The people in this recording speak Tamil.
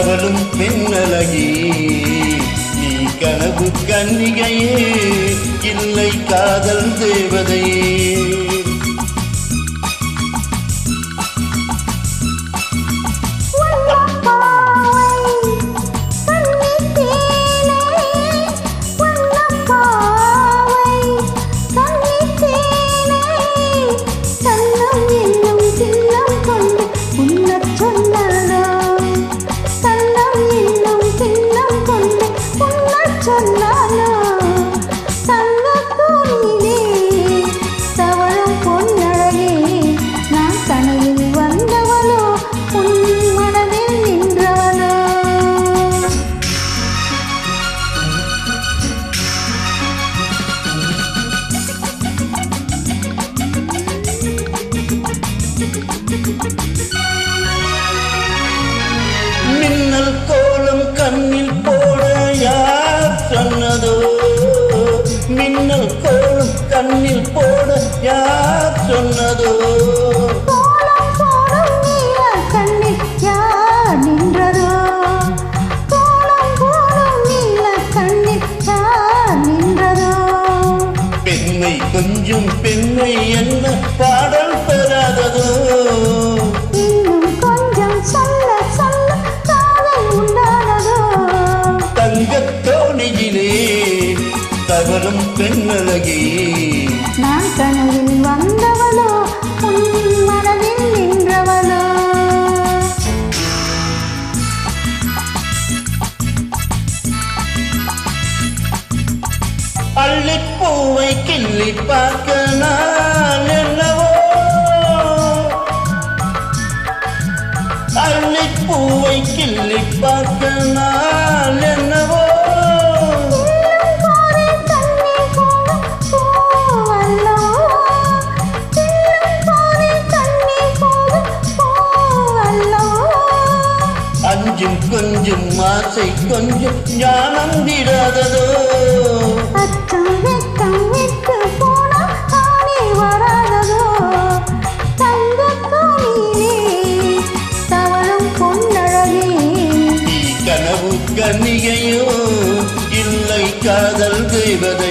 தவளும் பெண்ணழகி நீ கனவு கன்னிகையே இல்லை காதல் தேவதையே மின்னல் கோலம் கண்ணில் போட யார் சொன்னதோ மின்னல் கோலம் கண்ணில் போட யார் சொன்னதோ பெண்மை கொஞ்சம் பெண்மை என்ன பாடல் பெறாததோ தங்கத்தோணியிலே தவறும் பெண்ணழகி நான் கனவில் வந்தவளோ உன் மனதில் நின்றவளோ அள்ளிப்பூவை கிள்ளி பார்க்க நான் என்னவோ அள்ளிப்பூவை கிள்ளி பார்க்க நான் என்னவோ அஞ்சும் கொஞ்சம் ஆசை கொஞ்சம் ஞானம் விடாததோ அச்சம் வெட்கம் விட்டு போனா தானே வராததோ தங்கத்தோணியிலே தவழும் பொன்னழகி நீ கனவு கன்னிகையோ இல்லை காதல் தேவதை